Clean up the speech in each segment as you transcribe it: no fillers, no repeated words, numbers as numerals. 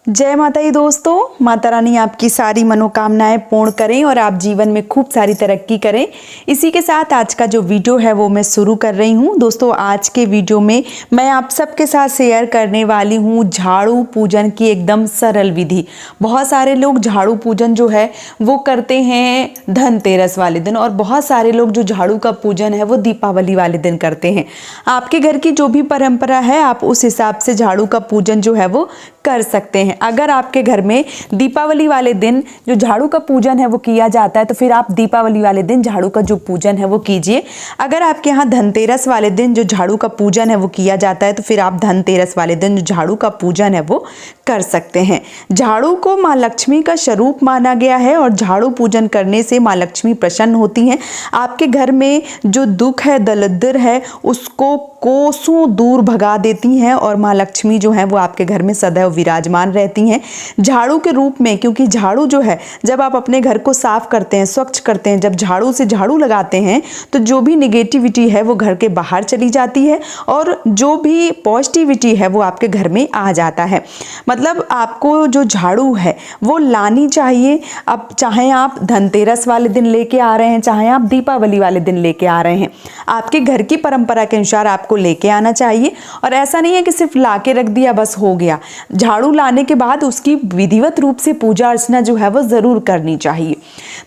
जय माता दी दोस्तों, माता रानी आपकी सारी मनोकामनाएं पूर्ण करें और आप जीवन में खूब सारी तरक्की करें। इसी के साथ आज का जो वीडियो है वो मैं शुरू कर रही हूं। दोस्तों, आज के वीडियो में मैं आप सबके साथ शेयर करने वाली हूं झाड़ू पूजन की एकदम सरल विधि। बहुत सारे लोग झाड़ू पूजन जो है वो करते हैं धनतेरस वाले दिन, और बहुत सारे लोग जो झाड़ू का पूजन है वो दीपावली वाले दिन करते हैं। आपके घर की जो भी परंपरा है आप उस हिसाब से झाड़ू का पूजन जो है वो कर सकते हैं। अगर आपके घर में दीपावली वाले दिन जो झाड़ू का पूजन है वो किया जाता है तो फिर आप दीपावली वाले दिन झाड़ू का जो पूजन है वो कीजिए। अगर आपके यहाँ धनतेरस वाले दिन जो झाड़ू का पूजन है वो किया जाता है तो फिर आप धनतेरस वाले दिन जो झाड़ू का पूजन है वो कर सकते हैं। झाड़ू को माँ लक्ष्मी का स्वरूप माना गया है और झाड़ू पूजन करने से माँ लक्ष्मी प्रसन्न होती हैं। आपके घर में जो दुख है, दरिद्र है, उसको कोसों दूर भगा देती हैं और माँ लक्ष्मी जो है वो आपके घर में सदैव विराजमान रहती हैं झाड़ू के रूप में। क्योंकि झाड़ू जो है, जब आप अपने घर को साफ करते हैं, स्वच्छ करते हैं, जब झाड़ू से झाड़ू लगाते हैं तो जो भी निगेटिविटी है वो घर के बाहर चली जाती है और जो भी पॉजिटिविटी है वो आपके घर में आ जाता है। मतलब आपको जो झाड़ू है वो लानी चाहिए। अब चाहे आप धनतेरस वाले दिन लेके आ रहे हैं, चाहे आप दीपावली वाले दिन लेके आ रहे हैं, आपके घर की परंपरा के अनुसार आपको लेके आना चाहिए। और ऐसा नहीं है कि सिर्फ ला के रख दिया बस हो गया। झाड़ू लाने के बाद उसकी विधिवत रूप से पूजा अर्चना जो है वो जरूर करनी चाहिए।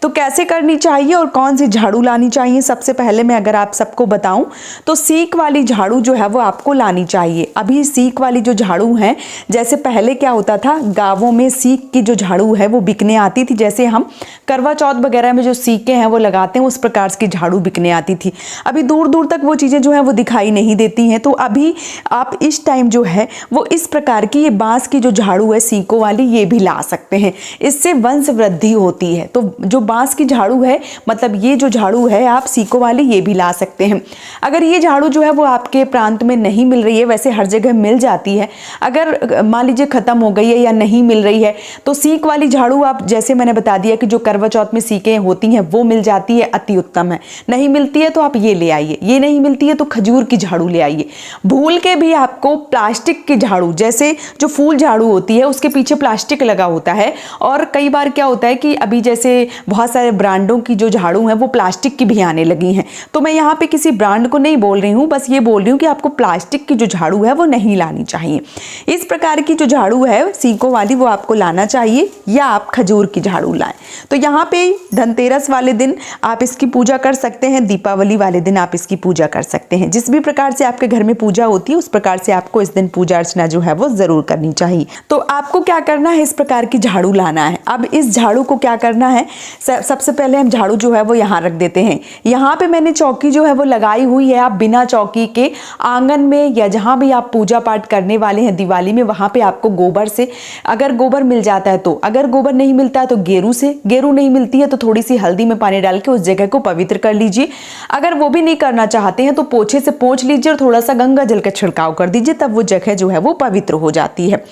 तो कैसे करनी चाहिए और कौन सी झाड़ू लानी चाहिए, सबसे पहले मैं अगर आप सबको बताऊं तो सीक वाली झाड़ू जो है वो आपको लानी चाहिए। अभी सीक वाली जो झाड़ू है, जैसे पहले क्या होता था, गांवों में सीक की जो झाड़ू है वो बिकने आती थी। जैसे हम करवा चौथ वगैरह में जो सीके हैं वो लगाते हैं, उस प्रकार की झाड़ू बिकने आती थी। अभी दूर दूर तक वो चीज़ें जो है वो दिखाई नहीं देती हैं। तो अभी आप इस टाइम जो है वो इस प्रकार की ये बांस की जो झाड़ू है सीकों वाली, ये भी ला सकते हैं। इससे वंश वृद्धि होती है। तो जो बांस की झाड़ू है, मतलब ये जो झाड़ू है आप सीकों वाली ये भी ला सकते हैं। अगर ये झाड़ू जो है वो आपके प्रांत में नहीं मिल रही है, वैसे हर जगह मिल जाती है, अगर मान लीजिए खत्म हो गई है या नहीं मिल रही है तो सीक वाली झाड़ू आप, जैसे मैंने बता दिया कि जो करवा चौथ में सीकें होती हैं वो मिल जाती है, अति उत्तम है। नहीं मिलती है तो आप ये ले आइए, ये नहीं मिलती है तो खजूर की झाड़ू ले आइए। भूल के भी आपको प्लास्टिक की झाड़ू, जैसे जो फूल झाड़ू होती है उसके पीछे प्लास्टिक लगा होता है, और कई बार क्या होता है कि अभी जैसे बहुत सारे ब्रांडों की जो झाड़ू है वो प्लास्टिक की भी आने लगी हैं। तो मैं यहाँ पे किसी ब्रांड को नहीं बोल रही हूँ, बस ये बोल रही हूँ कि आपको प्लास्टिक की जो झाड़ू है वो नहीं लानी चाहिए। इस प्रकार की जो झाड़ू है सीकों वाली वो आपको लाना चाहिए, या आप खजूर की झाड़ू लाएं। तो यहाँ पे धनतेरस वाले दिन आप इसकी पूजा कर सकते हैं, दीपावली वाले दिन आप इसकी पूजा कर सकते हैं। जिस भी प्रकार से आपके घर में पूजा होती है उस प्रकार से आपको इस दिन पूजा अर्चना जो है वो जरूर करनी चाहिए। तो आपको क्या करना है, इस प्रकार की झाड़ू लाना है। अब इस झाड़ू को क्या करना है, सबसे पहले हम झाड़ू जो है वो यहाँ रख देते हैं। यहाँ पे मैंने चौकी जो है वो लगाई हुई है। आप बिना चौकी के आंगन में या जहाँ भी आप पूजा पाठ करने वाले हैं दिवाली में, वहाँ पे आपको गोबर से, अगर गोबर मिल जाता है तो, अगर गोबर नहीं मिलता है तो गेरू से, गेरू नहीं मिलती है तो थोड़ी सी हल्दी में पानी डाल के उस जगह को पवित्र कर लीजिए। अगर वो भी नहीं करना चाहते हैं तो पोछे से पोंछ लीजिए और थोड़ा सा गंगा जल का छिड़काव कर दीजिए, तब वो जगह जो है वो पवित्र हो जाती है।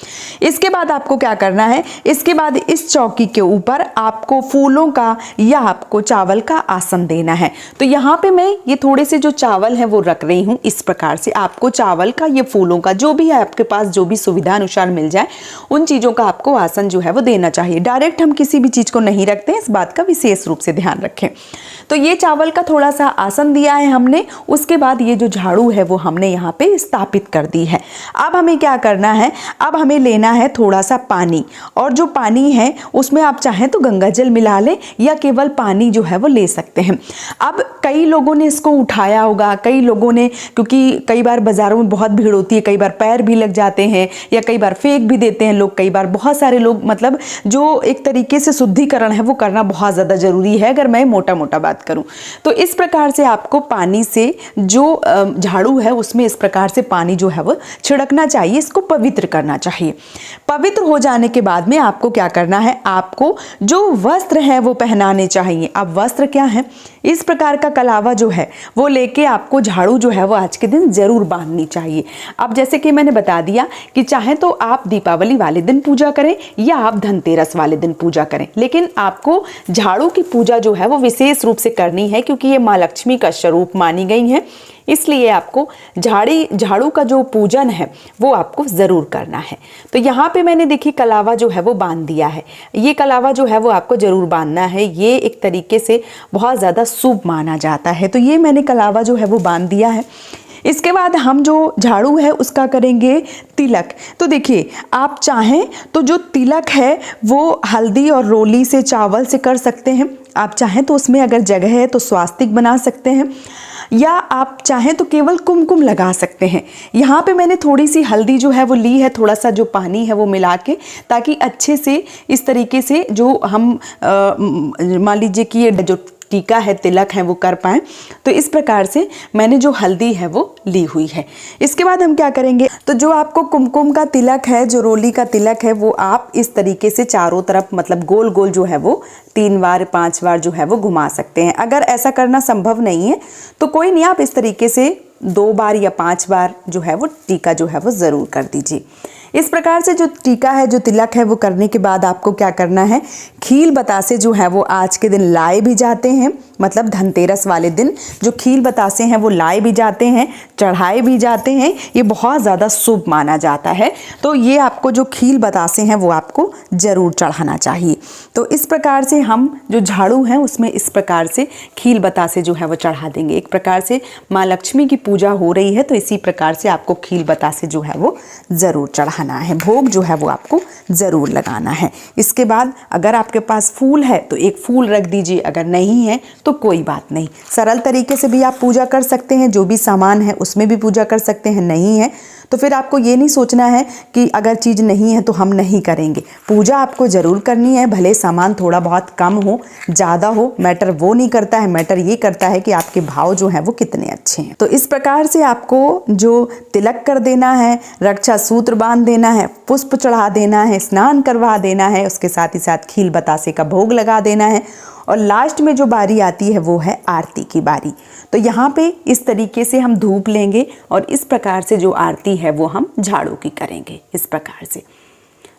इसके बाद आपको क्या करना है, इसके बाद इस चौकी के ऊपर आपको फूलों का या आपको चावल का आसन देना है। तो यहाँ पे मैं ये थोड़े से जो चावल है वो रख रही हूँ। इस प्रकार से आपको चावल का, ये फूलों का, जो भी है आपके पास जो भी सुविधा अनुसार मिल जाए उन चीज़ों का आपको आसन जो है वो देना चाहिए। डायरेक्ट हम किसी भी चीज़ को नहीं रखते हैं, इस बात का विशेष रूप से ध्यान रखें। तो ये चावल का थोड़ा सा आसन दिया है हमने। उसके बाद ये जो झाड़ू है वो हमने यहाँ पे स्थापित कर दी है। अब हमें क्या करना है, अब हमें लेना है थोड़ा सा पानी, और जो पानी है उसमें आप चाहें तो गंगा जल मिला लें या केवल पानी जो है वो ले सकते हैं। अब कई लोगों ने इसको उठाया होगा, कई लोगों ने, क्योंकि कई बार बाजारों में बहुत भीड़ होती है, कई बार पैर भी लग जाते हैं या कई बार फेंक भी देते हैं लोग। कई बार बहुत सारे लोग, मतलब जो एक तरीके से शुद्धिकरण है वो करना बहुत ज़्यादा ज़रूरी है, अगर मैं मोटा मोटा बात करूं तो। इस प्रकार से आपको पानी से, जो झाड़ू है उसमें इस प्रकार से पानी जो है वो छिड़कना चाहिए, इसको पवित्र करना चाहिए। पवित्र हो जाने के बाद में आपको क्या करना है, आपको जो वस्त्र है वो पहनाने चाहिए। अब वस्त्र क्या है, इस प्रकार का कलावा जो है वो लेके आपको झाड़ू जो है वो आज के दिन जरूर बांधनी चाहिए। अब जैसे कि मैंने बता दिया कि चाहे तो आप दीपावली वाले दिन पूजा करें या आप धनतेरस वाले दिन पूजा करें, लेकिन आपको झाड़ू की पूजा जो है वो विशेष रूप से करनी है, क्योंकि ये माँ लक्ष्मी का स्वरूप मानी गई है। इसलिए आपको झाड़ू का जो पूजन है वो आपको ज़रूर करना है। तो यहाँ पे मैंने देखिए कलावा जो है वो बांध दिया है। ये कलावा जो है वो आपको ज़रूर बांधना है, ये एक तरीके से बहुत ज़्यादा शुभ माना जाता है। तो ये मैंने कलावा जो है वो बांध दिया है। इसके बाद हम जो झाड़ू है उसका करेंगे तिलक। तो देखिए आप चाहें तो जो तिलक है वो हल्दी और रोली से, चावल से कर सकते हैं। आप चाहें तो उसमें अगर जगह है तो स्वास्तिक बना सकते हैं, या आप चाहें तो केवल कुमकुम लगा सकते हैं। यहाँ पे मैंने थोड़ी सी हल्दी जो है वो ली है, थोड़ा सा जो पानी है वो मिला के, ताकि अच्छे से इस तरीके से जो हम मान लीजिए कि ये जो टीका है, तिलक है, वो कर पाएँ। तो इस प्रकार से मैंने जो हल्दी है वो ली हुई है। इसके बाद हम क्या करेंगे, तो जो आपको कुमकुम का तिलक है, जो रोली का तिलक है, वो आप इस तरीके से चारों तरफ मतलब गोल गोल जो है वो 3 बार 5 बार जो है वो घुमा सकते हैं। अगर ऐसा करना संभव नहीं है तो कोई नहीं, आप इस तरीके से 2 बार या 5 बार जो है वो टीका जो है वो ज़रूर कर दीजिए। इस प्रकार से जो टीका है, जो तिलक है, वो करने के बाद आपको क्या करना है, खील बतासे जो है वो आज के दिन लाए भी जाते हैं। मतलब धनतेरस वाले दिन जो खील बतासे हैं वो लाए भी जाते हैं, चढ़ाए भी जाते हैं। ये बहुत ज़्यादा शुभ माना जाता है। तो ये आपको जो खील बतासे हैं वो आपको ज़रूर चढ़ाना चाहिए। तो इस प्रकार से हम जो झाड़ू हैं उसमें इस प्रकार से खील बतासे जो है वो चढ़ा देंगे। एक प्रकार से माँ लक्ष्मी की पूजा हो रही है, तो इसी प्रकार से आपको खील बतासे जो है वो ज़रूर चढ़ाना है। भोग जो है वो आपको ज़रूर लगाना है। इसके बाद अगर आपके पास फूल है तो एक फूल रख दीजिए, अगर नहीं है तो कोई बात नहीं, सरल तरीके से भी आप पूजा कर सकते हैं। जो भी सामान है उसमें भी पूजा कर सकते हैं। नहीं है तो फिर आपको ये नहीं सोचना है कि अगर चीज़ नहीं है तो हम नहीं करेंगे। पूजा आपको ज़रूर करनी है, भले सामान थोड़ा बहुत कम हो, ज़्यादा हो, मैटर वो नहीं करता है। मैटर ये करता है कि आपके भाव जो हैं वो कितने अच्छे हैं। तो इस प्रकार से आपको जो तिलक कर देना है, रक्षा सूत्र बांध देना है, पुष्प चढ़ा देना है, स्नान करवा देना है, उसके साथ ही साथ खील बतासे का भोग लगा देना है। और लास्ट में जो बारी आती है वो है आरती की बारी। तो यहाँ पे इस तरीके से हम धूप लेंगे और इस प्रकार से जो आरती है वो हम झाड़ू की करेंगे। इस प्रकार से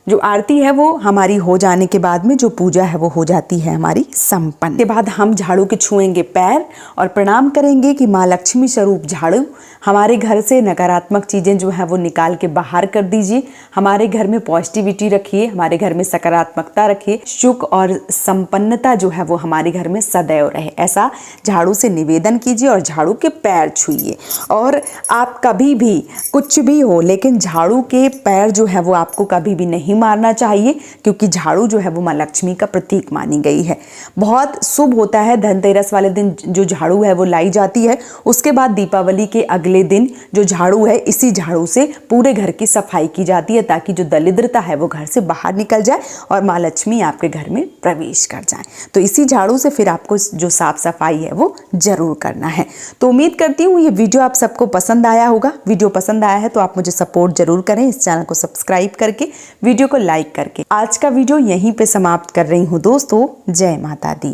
जो आरती है वो हमारी हो जाने के बाद में जो पूजा है वो हो जाती है हमारी संपन्न। के बाद हम झाड़ू के छुएंगे पैर और प्रणाम करेंगे कि माँ लक्ष्मी स्वरूप झाड़ू, हमारे घर से नकारात्मक चीज़ें जो है वो निकाल के बाहर कर दीजिए। हमारे घर में पॉजिटिविटी रखिए, हमारे घर में सकारात्मकता रखिए, सुख और संपन्नता जो है वो हमारे घर में सदैव रहे। ऐसा झाड़ू से निवेदन कीजिए और झाड़ू के पैर छुइए। और आप कभी भी कुछ भी हो, लेकिन झाड़ू के पैर जो है वो आपको कभी भी नहीं मारना चाहिए, क्योंकि झाड़ू जो है वो माँ लक्ष्मी का प्रतीक मानी गई है। बहुत शुभ होता है। धनतेरस वाले दिन जो झाड़ू है वो लाई जाती है। उसके बाद दीपावली के अगले दिन जो झाड़ू है, इसी झाड़ू से पूरे घर की सफाई की जाती है, ताकि जो दरिद्रता है वो घर से बाहर निकल जाए और माँ लक्ष्मी आपके घर में प्रवेश कर जाए। तो इसी झाड़ू से फिर आपको जो साफ सफाई है वो जरूर करना है। तो उम्मीद करती हूँ ये वीडियो आप सबको पसंद आया होगा। वीडियो पसंद आया है तो आप मुझे सपोर्ट जरूर करें, इस चैनल को सब्सक्राइब करके, वीडियो को लाइक करके। आज का वीडियो यहीं पे समाप्त कर रही हूँ दोस्तों। जय माता दी।